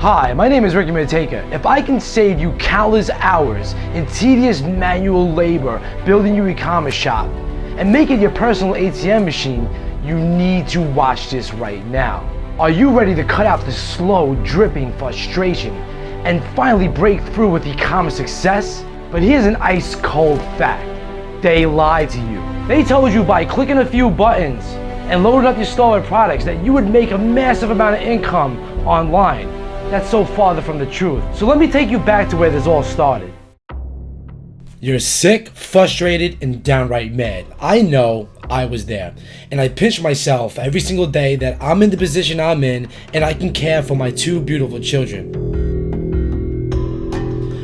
Hi, my name is Ricky Mataka. If I can save you countless hours in tedious manual labor building your e-commerce shop and make it your personal ATM machine, you need to watch this right now. Are you ready to cut out the slow, dripping frustration and finally break through with e-commerce success? But here's an ice-cold fact. They lied to you. They told you by clicking a few buttons and loading up your store with products that you would make a massive amount of income online. That's so farther from the truth. So let me take you back to where this all started. You're sick, frustrated, and downright mad. I know, I was there. And I pinch myself every single day that I'm in the position I'm in and I can care for my two beautiful children.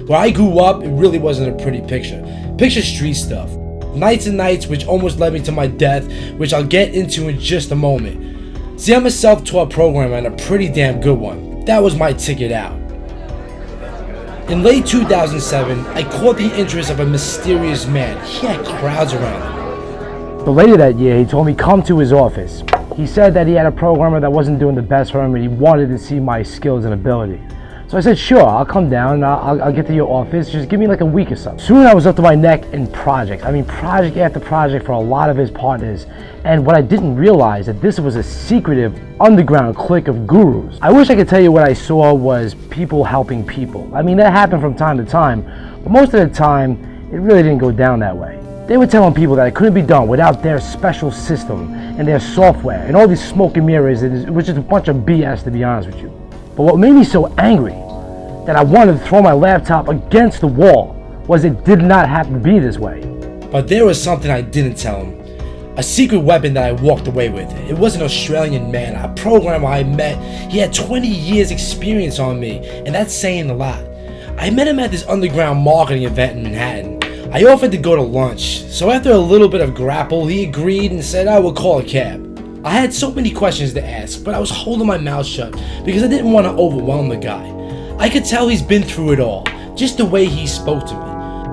Where I grew up, it really wasn't a pretty picture. Picture street stuff. Nights and nights which almost led me to my death, which I'll get into in just a moment. See, I'm a self-taught programmer and a pretty damn good one. That was my ticket out. In late 2007, I caught the interest of a mysterious man. He had crowds around him. But later that year, he told me come to his office. He said that he had a programmer that wasn't doing the best for him and he wanted to see my skills and ability. So I said, sure, I'll come down and I'll get to your office. Just give me like a week or so. Soon I was up to my neck in projects. Project after project for a lot of his partners. And what I didn't realize that this was a secretive underground clique of gurus. I wish I could tell you what I saw was people helping people. That happened from time to time, but most of the time, it really didn't go down that way. They were telling people that it couldn't be done without their special system and their software and all these smoke and mirrors. It was just a bunch of BS, to be honest with you. But what made me so angry that I wanted to throw my laptop against the wall was it did not have to be this way. But there was something I didn't tell him. A secret weapon that I walked away with. It was an Australian man, a programmer I met. He had 20 years experience on me, and that's saying a lot. I met him at this underground marketing event in Manhattan. I offered to go to lunch, so after a little bit of grapple, he agreed and said I would call a cab. I had so many questions to ask, but I was holding my mouth shut because I didn't want to overwhelm the guy. I could tell he's been through it all, just the way he spoke to me.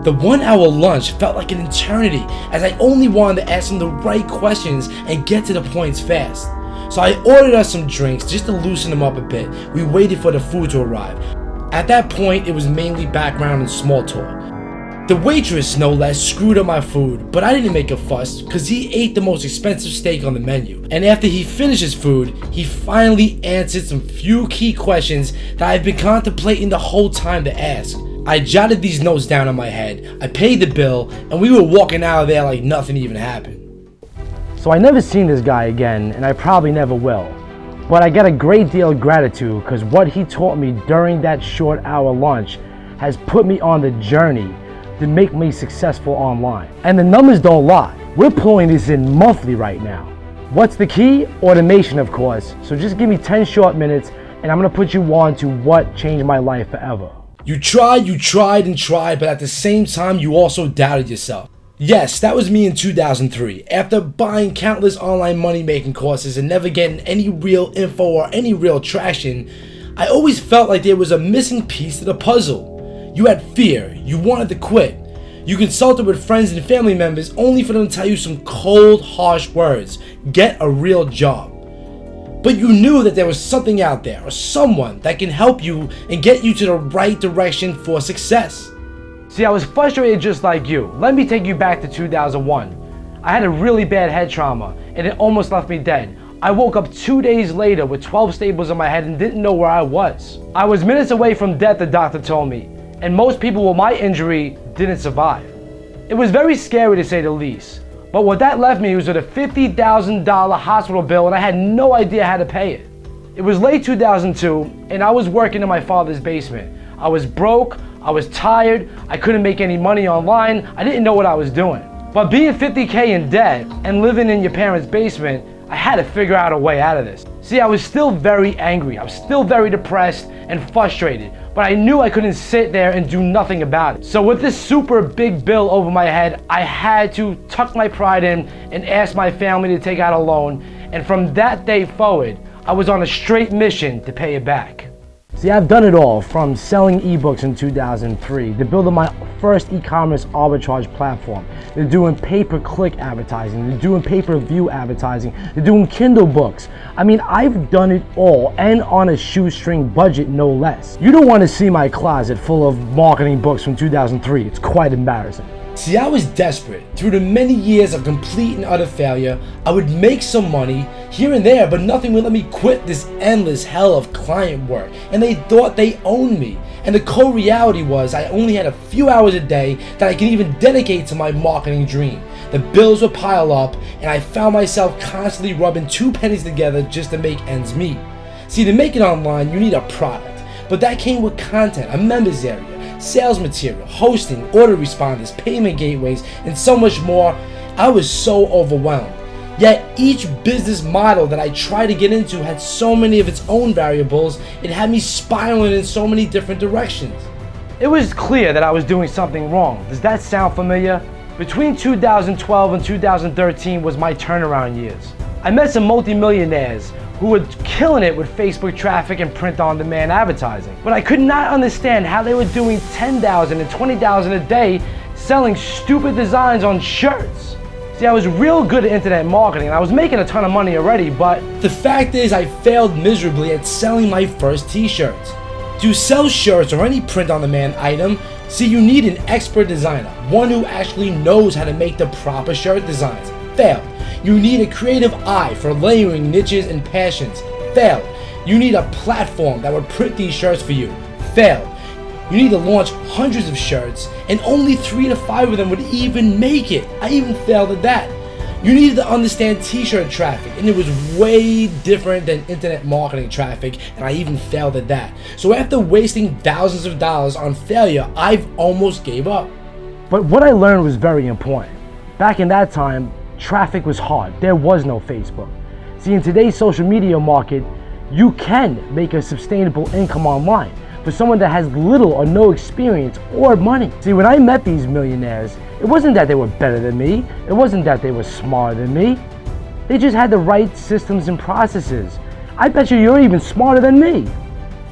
The 1 hour lunch felt like an eternity as I only wanted to ask him the right questions and get to the points fast. So I ordered us some drinks just to loosen him up a bit. We waited for the food to arrive. At that point, it was mainly background and small talk. The waitress, no less, screwed up my food, but I didn't make a fuss because he ate the most expensive steak on the menu. And after he finished his food, he finally answered some few key questions that I've been contemplating the whole time to ask. I jotted these notes down in my head, I paid the bill, and we were walking out of there like nothing even happened. So I never seen this guy again, and I probably never will. But I got a great deal of gratitude because what he taught me during that short hour lunch has put me on the journey to make me successful online. And the numbers don't lie. We're pulling this in monthly right now. What's the key? Automation, of course. So just give me 10 short minutes and I'm gonna put you on to what changed my life forever. You tried and tried, but at the same time, you also doubted yourself. Yes, that was me in 2003. After buying countless online money-making courses and never getting any real info or any real traction, I always felt like there was a missing piece to the puzzle. You had fear, you wanted to quit. You consulted with friends and family members only for them to tell you some cold, harsh words. Get a real job. But you knew that there was something out there or someone that can help you and get you to the right direction for success. See, I was frustrated just like you. Let me take you back to 2001. I had a really bad head trauma and it almost left me dead. I woke up 2 days later with 12 staples in my head and didn't know where I was. I was minutes away from death, the doctor told me. And most people with my injury didn't survive. It was very scary to say the least. But what that left me was with a $50,000 hospital bill and I had no idea how to pay it. It was late 2002 and I was working in my father's basement. I was broke, I was tired, I couldn't make any money online, I didn't know what I was doing. But being 50K in debt and living in your parents' basement, I had to figure out a way out of this. See, I was still very angry, I was still very depressed and frustrated, but I knew I couldn't sit there and do nothing about it. So with this super big bill over my head, I had to tuck my pride in and ask my family to take out a loan, and from that day forward, I was on a straight mission to pay it back. See, I've done it all, from selling ebooks in 2003 to building my first e-commerce arbitrage platform, to doing pay-per-click advertising, to doing pay-per-view advertising, to doing Kindle books. I mean, I've done it all, and on a shoestring budget, no less. You don't want to see my closet full of marketing books from 2003. It's quite embarrassing. See, I was desperate. Through the many years of complete and utter failure, I would make some money here and there, but nothing would let me quit this endless hell of client work, and they thought they owned me. And the cold reality was I only had a few hours a day that I could even dedicate to my marketing dream. The bills would pile up, and I found myself constantly rubbing two pennies together just to make ends meet. See, to make it online, you need a product, but that came with content, a members area, sales material, hosting, order responders, payment gateways, and so much more. I was so overwhelmed. Yet each business model that I tried to get into had so many of its own variables, it had me spiraling in so many different directions. It was clear that I was doing something wrong. Does that sound familiar? Between 2012 and 2013 was my turnaround years. I met some multimillionaires who were killing it with Facebook traffic and print-on-demand advertising. But I could not understand how they were doing $10,000 and $20,000 a day selling stupid designs on shirts. See, I was real good at internet marketing and I was making a ton of money already, but the fact is I failed miserably at selling my first t-shirts. To sell shirts or any print-on-demand item, see, you need an expert designer, one who actually knows how to make the proper shirt designs. Failed. You need a creative eye for layering niches and passions. Failed. You need a platform that would print these shirts for you. Failed. You need to launch hundreds of shirts and only 3 to 5 of them would even make it. I even failed at that. You needed to understand t-shirt traffic, and it was way different than internet marketing traffic, and I even failed at that. So after wasting thousands of dollars on failure, I've almost gave up. But what I learned was very important. Back in that time, traffic was hard. There was no Facebook. See, in today's social media market, you can make a sustainable income online for someone that has little or no experience or money. See, when I met these millionaires, it wasn't that they were better than me. It wasn't that they were smarter than me. They just had the right systems and processes. I bet you're even smarter than me.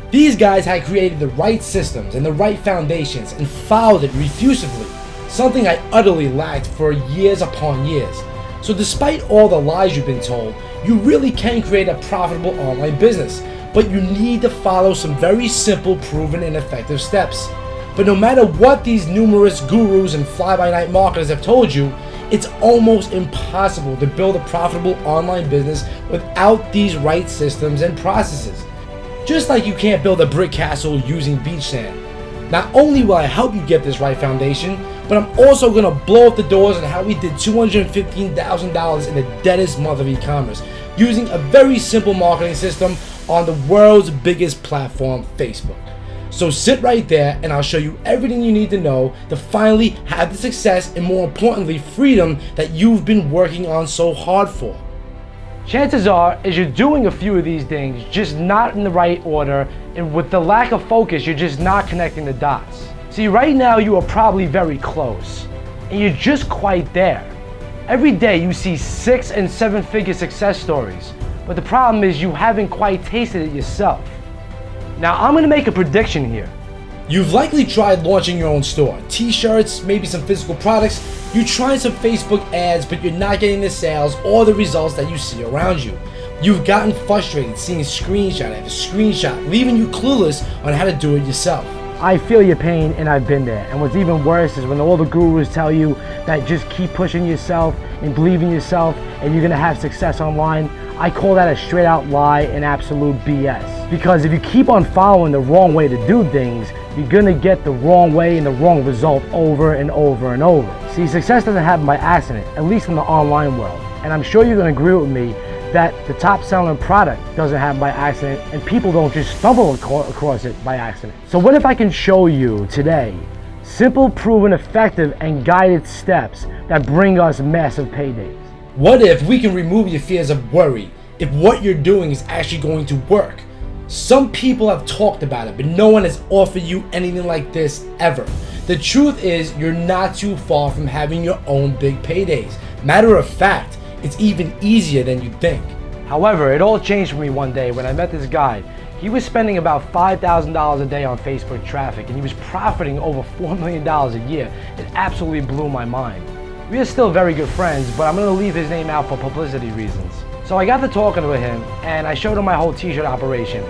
These guys had created the right systems and the right foundations and followed it refusively, something I utterly lacked for years upon years. So despite all the lies you've been told, you really can create a profitable online business, but you need to follow some very simple, proven, and effective steps. But no matter what these numerous gurus and fly-by-night marketers have told you, it's almost impossible to build a profitable online business without these right systems and processes. Just like you can't build a brick castle using beach sand. Not only will I help you get this right foundation, but I'm also going to blow up the doors on how we did $215,000 in the deadest month of e-commerce using a very simple marketing system on the world's biggest platform, Facebook. So sit right there and I'll show you everything you need to know to finally have the success and, more importantly, freedom that you've been working on so hard for. Chances are is you're doing a few of these things, just not in the right order, and with the lack of focus, you're just not connecting the dots. See, right now you are probably very close, and you're just quite there. Every day you see 6- and 7-figure success stories, but the problem is you haven't quite tasted it yourself. Now I'm gonna make a prediction here. You've likely tried launching your own store, t-shirts, maybe some physical products. You tried some Facebook ads, but you're not getting the sales or the results that you see around you. You've gotten frustrated seeing screenshot after screenshot, leaving you clueless on how to do it yourself. I feel your pain and I've been there. And what's even worse is when all the gurus tell you that just keep pushing yourself and believe in yourself and you're gonna have success online. I call that a straight out lie and absolute BS. Because if you keep on following the wrong way to do things, you're gonna get the wrong way and the wrong result over and over and over. See, success doesn't happen by accident, at least in the online world. And I'm sure you're gonna agree with me that the top selling product doesn't happen by accident and people don't just stumble across it by accident. So what if I can show you today simple, proven, effective, and guided steps that bring us massive paydays? What if we can remove your fears of worry, if what you're doing is actually going to work? Some people have talked about it, but no one has offered you anything like this ever. The truth is, you're not too far from having your own big paydays. Matter of fact, it's even easier than you think. However, it all changed for me one day when I met this guy. He was spending about $5,000 a day on Facebook traffic, and he was profiting over $4 million a year. It absolutely blew my mind. We are still very good friends, but I'm going to leave his name out for publicity reasons. So I got to talking with him, and I showed him my whole t-shirt operation.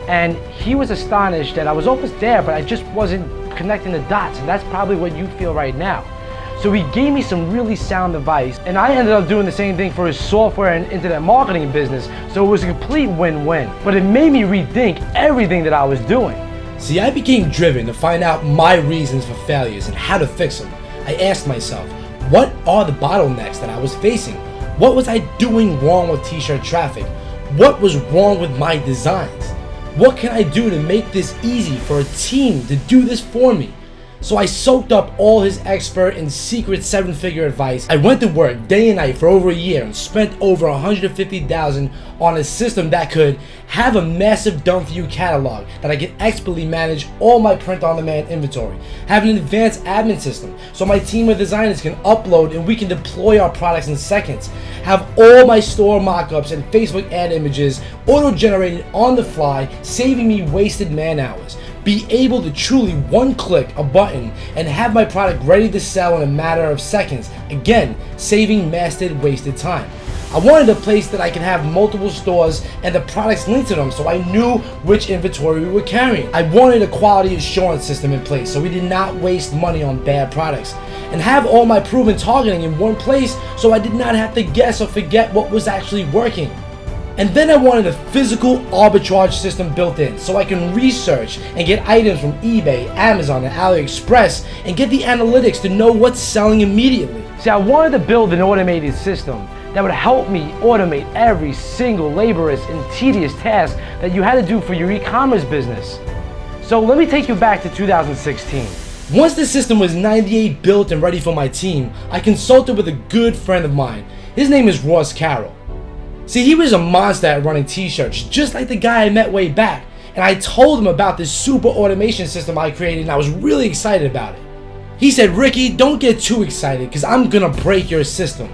And he was astonished that I was almost there, but I just wasn't connecting the dots, and that's probably what you feel right now. So he gave me some really sound advice, and I ended up doing the same thing for his software and internet marketing business, so it was a complete win-win. But it made me rethink everything that I was doing. See, I became driven to find out my reasons for failures and how to fix them. I asked myself, what are the bottlenecks that I was facing? What was I doing wrong with t-shirt traffic? What was wrong with my designs? What can I do to make this easy for a team to do this for me? So I soaked up all his expert and secret 7-figure advice. I went to work day and night for over a year and spent over $150,000 on a system that could have a massive done-for-you catalog, that I could expertly manage all my print-on-demand inventory, have an advanced admin system so my team of designers can upload and we can deploy our products in seconds, have all my store mockups and Facebook ad images auto-generated on the fly, saving me wasted man hours, be able to truly one-click a button and have my product ready to sell in a matter of seconds, again, saving wasted time. I wanted a place that I could have multiple stores and the products linked to them so I knew which inventory we were carrying. I wanted a quality assurance system in place so we did not waste money on bad products, and have all my proven targeting in one place so I did not have to guess or forget what was actually working. And then I wanted a physical arbitrage system built in so I can research and get items from eBay, Amazon, and AliExpress and get the analytics to know what's selling immediately. See, I wanted to build an automated system that would help me automate every single laborious and tedious task that you had to do for your e-commerce business. So let me take you back to 2016. Once the system was 98 built and ready for my team, I consulted with a good friend of mine. His name is Ross Carroll. See, he was a monster at running t-shirts, just like the guy I met way back, and I told him about this super automation system I created and I was really excited about it. He said, "Ricky, don't get too excited because I'm gonna break your system."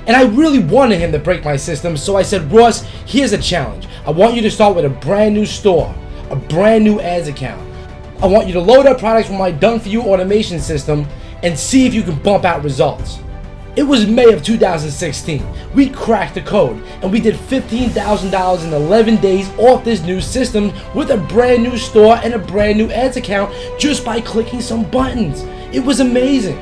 And I really wanted him to break my system, so I said, "Ross, here's a challenge. I want you to start with a brand new store, a brand new ads account. I want you to load up products from my done-for-you automation system and see if you can bump out results." It was May of 2016. We cracked the code and we did $15,000 in 11 days off this new system with a brand new store and a brand new ads account just by clicking some buttons. It was amazing.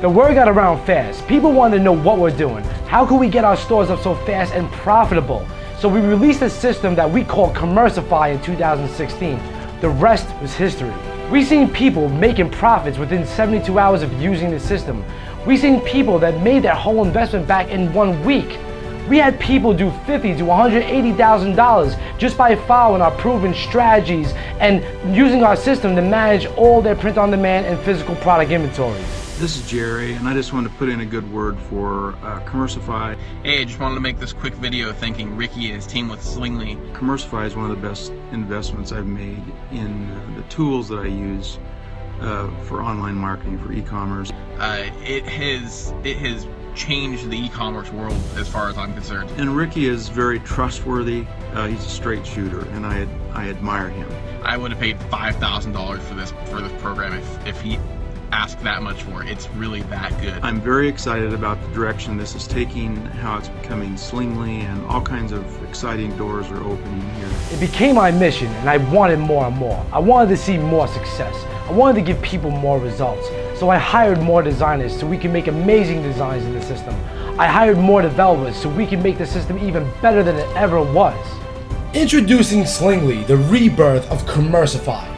The word got around fast. People wanted to know what we're doing. How could we get our stores up so fast and profitable? So we released a system that we call Commercify in 2016. The rest was history. We've seen people making profits within 72 hours of using the system. We've seen people that made their whole investment back in 1 week. We had people do $50,000 to $180,000 just by following our proven strategies and using our system to manage all their print-on-demand and physical product inventory. This is Jerry, and I just wanted to put in a good word for Commercify. Hey, I just wanted to make this quick video thanking Ricky and his team with Slingly. Commercify is one of the best investments I've made in the tools that I use for online marketing, for e-commerce. It has changed the e-commerce world as far as I'm concerned. And Ricky is very trustworthy. He's a straight shooter, and I admire him. I would have paid $5,000 for this program if he asked that much for it. It's really that good. I'm very excited about the direction this is taking, how it's becoming Slingly, and all kinds of exciting doors are opening here. It became my mission, and I wanted more and more. I wanted to see more success. I wanted to give people more results. So I hired more designers so we can make amazing designs in the system. I hired more developers so we can make the system even better than it ever was. Introducing Slingly, the rebirth of Commercify.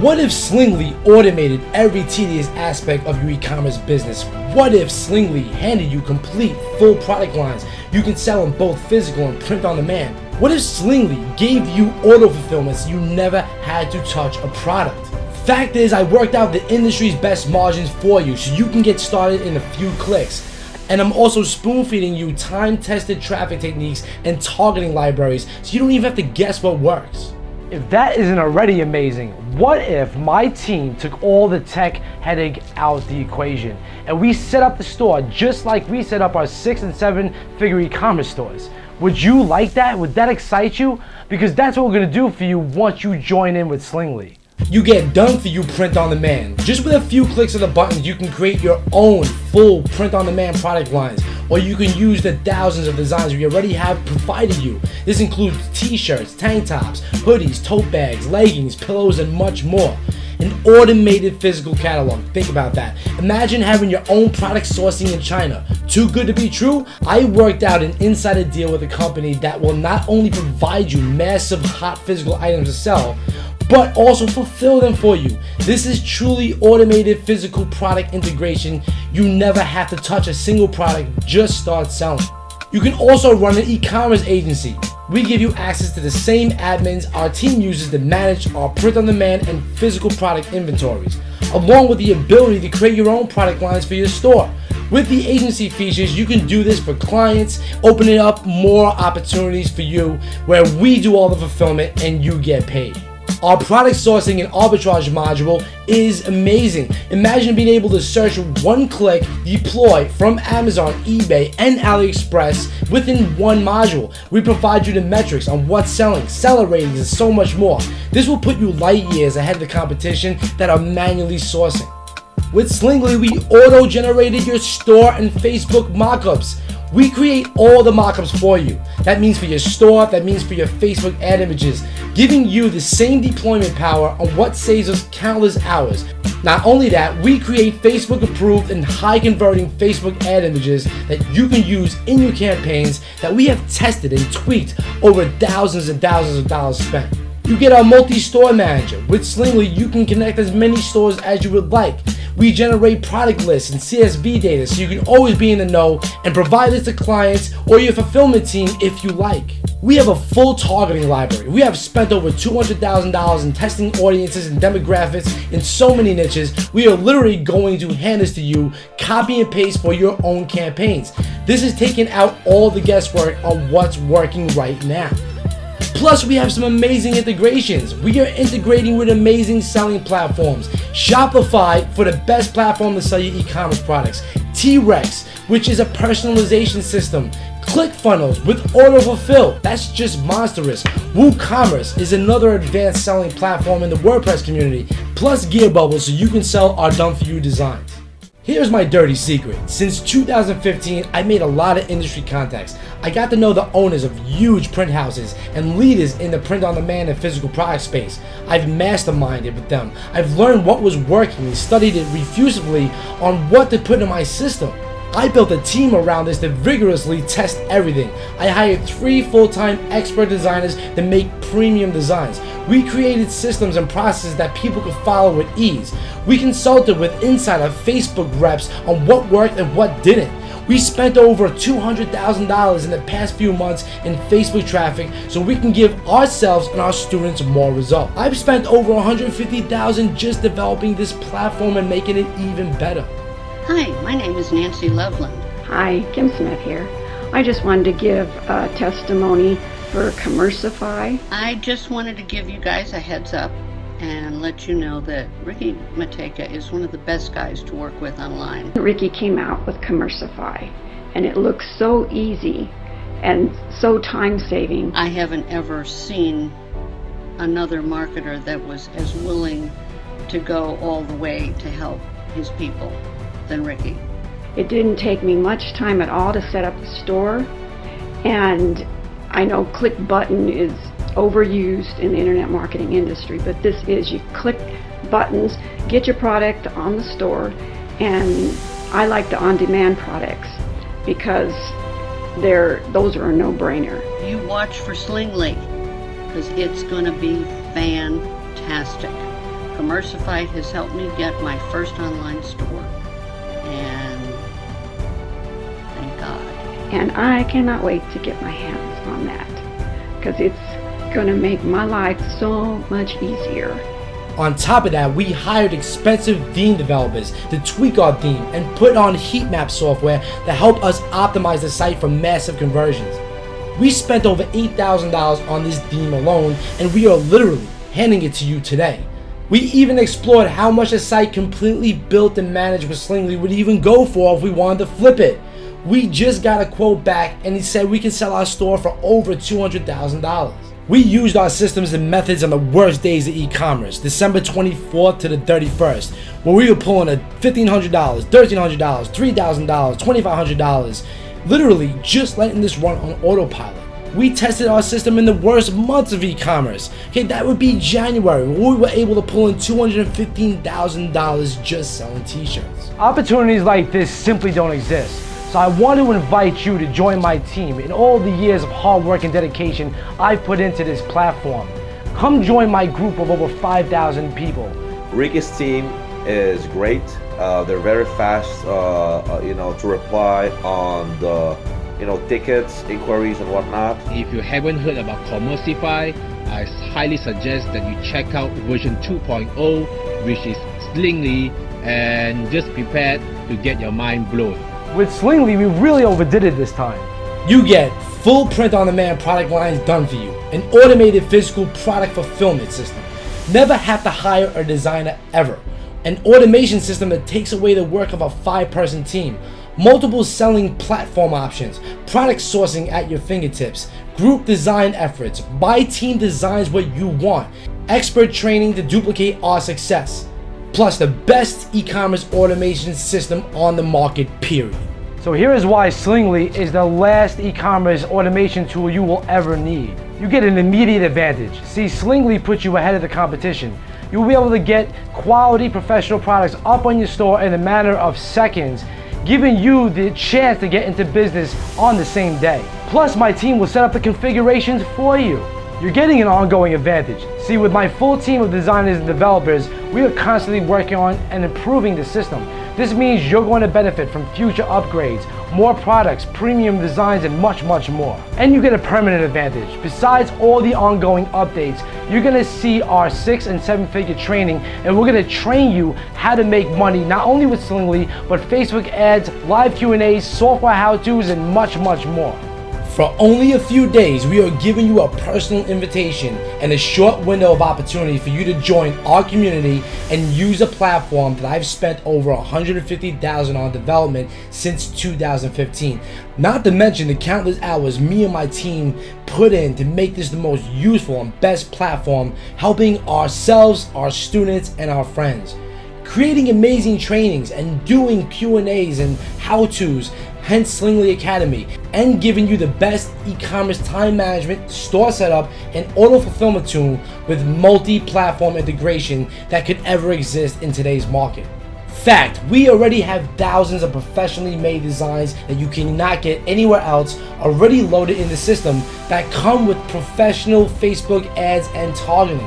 What if Slingly automated every tedious aspect of your e-commerce business? What if Slingly handed you complete, full product lines you can sell in both physical and print on demand? What if Slingly gave you auto fulfillment so you never had to touch a product? Fact is, I worked out the industry's best margins for you so you can get started in a few clicks. And I'm also spoon-feeding you time-tested traffic techniques and targeting libraries so you don't even have to guess what works. If that isn't already amazing, what if my team took all the tech headache out the equation and we set up the store just like we set up our 6 and 7 figure e-commerce stores? Would you like that? Would that excite you? Because that's what we're gonna do for you once you join in with Slingly. You get done for you print on demand. Just with a few clicks of the buttons, you can create your own full print on demand product lines, or you can use the thousands of designs we already have provided you. This includes t-shirts, tank tops, hoodies, tote bags, leggings, pillows, and much more. An automated physical catalog. Think about that. Imagine having your own product sourcing in China. Too good to be true? I worked out an insider deal with a company that will not only provide you massive hot physical items to sell, but also fulfill them for you. This is truly automated physical product integration. You never have to touch a single product, just start selling. You can also run an e-commerce agency. We give you access to the same admins our team uses to manage our print-on-demand and physical product inventories, along with the ability to create your own product lines for your store. With the agency features, you can do this for clients, opening up more opportunities for you where we do all the fulfillment and you get paid. Our product sourcing and arbitrage module is amazing. Imagine being able to search one click, deploy from Amazon, eBay, and AliExpress within one module. We provide you the metrics on what's selling, seller ratings, and so much more. This will put you light years ahead of the competition that are manually sourcing. With Slingly, we auto-generated your store and Facebook mockups. We create all the mockups for you. That means for your store, that means for your Facebook ad images, giving you the same deployment power on what saves us countless hours. Not only that, we create Facebook approved and high converting Facebook ad images that you can use in your campaigns that we have tested and tweaked over thousands and thousands of dollars spent. You get our multi-store manager. With Slingly, you can connect as many stores as you would like. We generate product lists and CSV data so you can always be in the know and provide this to clients or your fulfillment team if you like. We have a full targeting library. We have spent over $200,000 in testing audiences and demographics in so many niches. We are literally going to hand this to you, copy and paste for your own campaigns. This is taking out all the guesswork on what's working right now. Plus, we have some amazing integrations. We are integrating with amazing selling platforms. Shopify for the best platform to sell your e-commerce products. T-Rex, which is a personalization system. ClickFunnels with autofulfill, that's just monstrous. WooCommerce is another advanced selling platform in the WordPress community. Plus GearBubble so you can sell our done-for-you designs. Here's my dirty secret. Since 2015, I made a lot of industry contacts. I got to know the owners of huge print houses and leaders in the print-on-demand and physical product space. I've masterminded with them. I've learned what was working and studied it refusively on what to put in my system. I built a team around this to vigorously test everything. I hired 3 full-time expert designers to make premium designs. We created systems and processes that people could follow with ease. We consulted with insider Facebook reps on what worked and what didn't. We spent over $200,000 in the past few months in Facebook traffic so we can give ourselves and our students more results. I've spent over $150,000 just developing this platform and making it even better. Hi, my name is Nancy Loveland. Hi, Kim Smith here. I just wanted to give a testimony for Commercify. I just wanted to give you guys a heads up and let you know that Ricky Mataka is one of the best guys to work with online. Ricky came out with Commercify, and it looks so easy and so time-saving. I haven't ever seen another marketer that was as willing to go all the way to help his people than Ricky. It didn't take me much time at all to set up the store, and I know click button is overused in the internet marketing industry, but this is, you click buttons, get your product on the store, and I like the on-demand products because those are a no-brainer. You watch for Slingly because it's going to be fantastic. Commercify has helped me get my first online store, and thank God. And I cannot wait to get my hands on that because it's going to make my life so much easier. On top of that, we hired expensive theme developers to tweak our theme and put on heat map software to help us optimize the site for massive conversions. We spent over $8,000 on this theme alone, and we are literally handing it to you today. We even explored how much a site completely built and managed with Slingly would even go for if we wanted to flip it. We just got a quote back and he said we can sell our store for over $200,000. We used our systems and methods on the worst days of e-commerce, December 24th to the 31st, where we were pulling a $1,500, $1,300, $3,000, $2,500, literally just letting this run on autopilot. We tested our system in the worst months of e-commerce. Okay, that would be January, where we were able to pull in $215,000 just selling t-shirts. Opportunities like this simply don't exist. So I want to invite you to join my team in all the years of hard work and dedication I've put into this platform. Come join my group of over 5,000 people. Ricky's team is great. They're very fast, to reply on the tickets, inquiries, and whatnot. If you haven't heard about Commercify, I highly suggest that you check out version 2.0, which is Slingly, and just prepare to get your mind blown. With Slingly, we really overdid it this time. You get full print-on-demand product lines done for you, an automated physical product fulfillment system, never have to hire a designer ever, an automation system that takes away the work of a 5-person team, multiple selling platform options, product sourcing at your fingertips, group design efforts, my team designs what you want, expert training to duplicate our success, plus the best e-commerce automation system on the market, period. So here is why Slingly is the last e-commerce automation tool you will ever need. You get an immediate advantage. See, Slingly puts you ahead of the competition. You will be able to get quality professional products up on your store in a matter of seconds, giving you the chance to get into business on the same day. Plus, my team will set up the configurations for you. You're getting an ongoing advantage. See, with my full team of designers and developers, we are constantly working on and improving the system. This means you're going to benefit from future upgrades, more products, premium designs, and much, much more. And you get a permanent advantage. Besides all the ongoing updates, you're gonna see our 6- and 7-figure training, and we're gonna train you how to make money, not only with Slingly, but Facebook ads, live Q&As, software how-tos, and much, much more. For only a few days, we are giving you a personal invitation and a short window of opportunity for you to join our community and use a platform that I've spent over $150,000 on development since 2015. Not to mention the countless hours me and my team put in to make this the most useful and best platform, helping ourselves, our students, and our friends. Creating amazing trainings and doing Q&As and how-tos, hence Slingly Academy, and giving you the best e-commerce time management, store setup, and auto fulfillment tool with multi-platform integration that could ever exist in today's market. Fact, we already have thousands of professionally made designs that you cannot get anywhere else already loaded in the system that come with professional Facebook ads and targeting.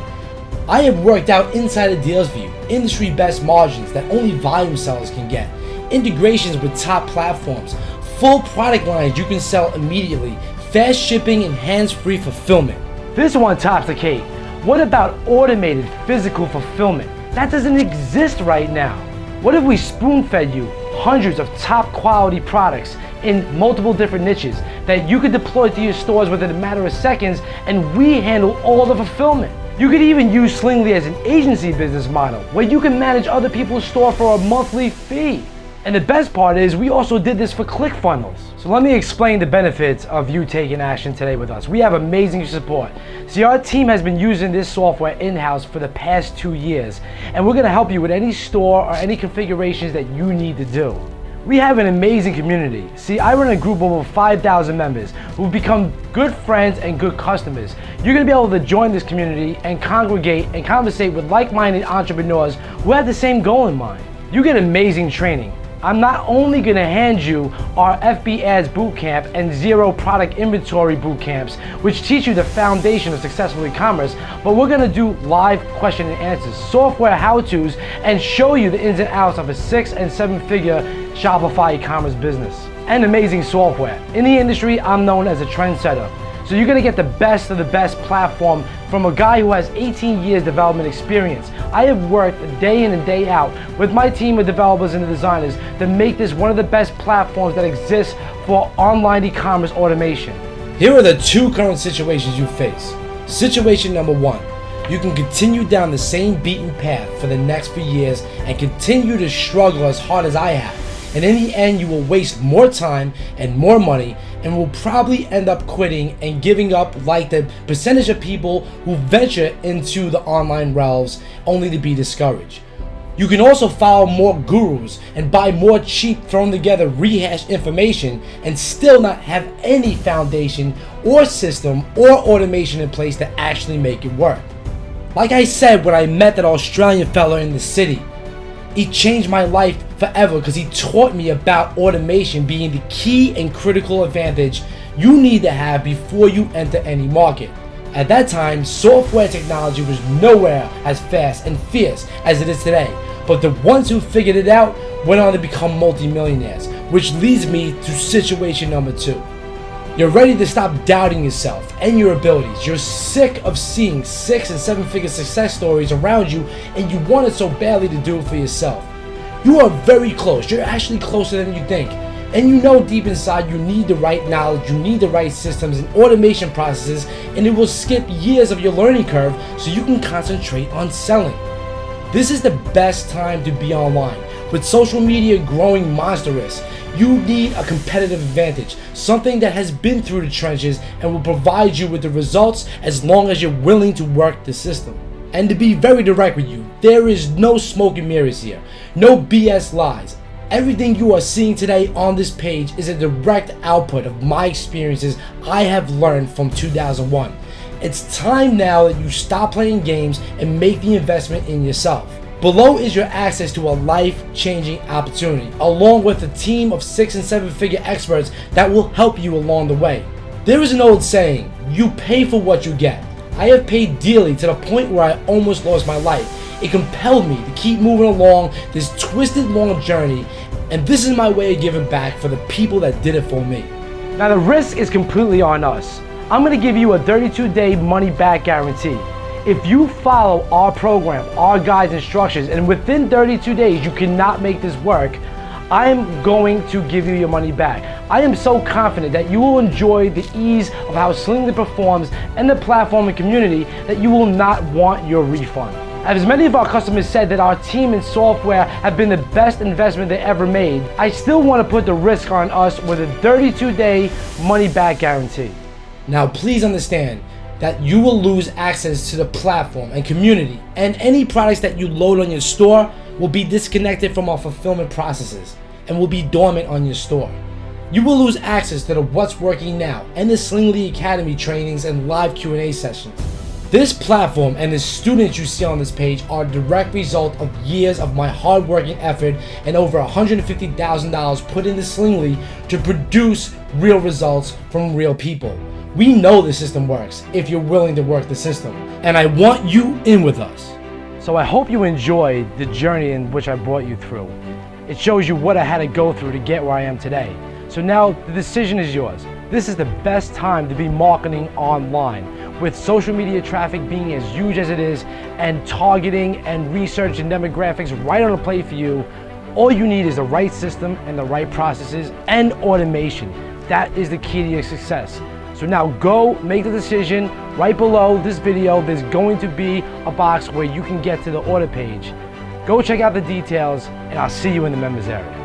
I have worked out insider deals for you, industry best margins that only volume sellers can get, integrations with top platforms, full product lines you can sell immediately, fast shipping and hands-free fulfillment. This one tops the cake. What about automated physical fulfillment? That doesn't exist right now. What if we spoon-fed you hundreds of top quality products in multiple different niches that you could deploy to your stores within a matter of seconds, and we handle all the fulfillment? You could even use Slingly as an agency business model where you can manage other people's store for a monthly fee. And the best part is we also did this for ClickFunnels. So let me explain the benefits of you taking action today with us. We have amazing support. See, our team has been using this software in-house for the past 2 years, and we're gonna help you with any store or any configurations that you need to do. We have an amazing community. See, I run a group of over 5,000 members who've become good friends and good customers. You're gonna be able to join this community and congregate and conversate with like-minded entrepreneurs who have the same goal in mind. You get amazing training. I'm not only gonna hand you our FB Ads Bootcamp and Zero Product Inventory Bootcamps, which teach you the foundation of successful e-commerce, but we're gonna do live question and answers, software how-tos, and show you the ins and outs of a 6- and 7-figure Shopify e-commerce business. And amazing software. In the industry, I'm known as a trendsetter. So you're gonna get the best of the best platform from a guy who has 18 years development experience. I have worked day in and day out with my team of developers and designers to make this one of the best platforms that exists for online e-commerce automation. Here are the two current situations you face. Situation number one, you can continue down the same beaten path for the next few years and continue to struggle as hard as I have. And in the end, you will waste more time and more money and will probably end up quitting and giving up like the percentage of people who venture into the online realms only to be discouraged. You can also follow more gurus and buy more cheap thrown together rehashed information and still not have any foundation or system or automation in place to actually make it work. Like I said when I met that Australian fella in the city, he changed my life forever because he taught me about automation being the key and critical advantage you need to have before you enter any market. At that time, software technology was nowhere as fast and fierce as it is today, but the ones who figured it out went on to become multimillionaires, which leads me to situation number two. You're ready to stop doubting yourself and your abilities. You're sick of seeing 6 and 7-figure success stories around you and you want it so badly to do it for yourself. You are very close. You're actually closer than you think. And you know deep inside you need the right knowledge, you need the right systems and automation processes, and it will skip years of your learning curve so you can concentrate on selling. This is the best time to be online. With social media growing monstrous, you need a competitive advantage, something that has been through the trenches and will provide you with the results as long as you're willing to work the system. And to be very direct with you, there is no smoke and mirrors here, no BS lies. Everything you are seeing today on this page is a direct output of my experiences I have learned from 2001. It's time now that you stop playing games and make the investment in yourself. Below is your access to a life-changing opportunity, along with a team of 6 and 7-figure experts that will help you along the way. There is an old saying, you pay for what you get. I have paid dearly to the point where I almost lost my life. It compelled me to keep moving along this twisted long journey, and this is my way of giving back for the people that did it for me. Now the risk is completely on us. I'm going to give you a 32-day money-back guarantee. If you follow our program, our guide's instructions, and within 32 days you cannot make this work, I am going to give you your money back. I am so confident that you will enjoy the ease of how Slingly performs and the platform and community that you will not want your refund. As many of our customers said that our team and software have been the best investment they ever made, I still want to put the risk on us with a 32-day money-back guarantee. Now please understand that you will lose access to the platform and community, and any products that you load on your store will be disconnected from our fulfillment processes and will be dormant on your store. You will lose access to the What's Working Now and the Slingly Academy trainings and live Q&A sessions. This platform and the students you see on this page are a direct result of years of my hard-working effort and over $150,000 put into Slingly to produce real results from real people. We know the system works if you're willing to work the system, and I want you in with us. So I hope you enjoyed the journey in which I brought you through. It shows you what I had to go through to get where I am today. So now the decision is yours. This is the best time to be marketing online. With social media traffic being as huge as it is and targeting and research and demographics right on the plate for you, all you need is the right system and the right processes and automation. That is the key to your success. So now go make the decision. Right below this video, there's going to be a box where you can get to the order page. Go check out the details, and I'll see you in the members area.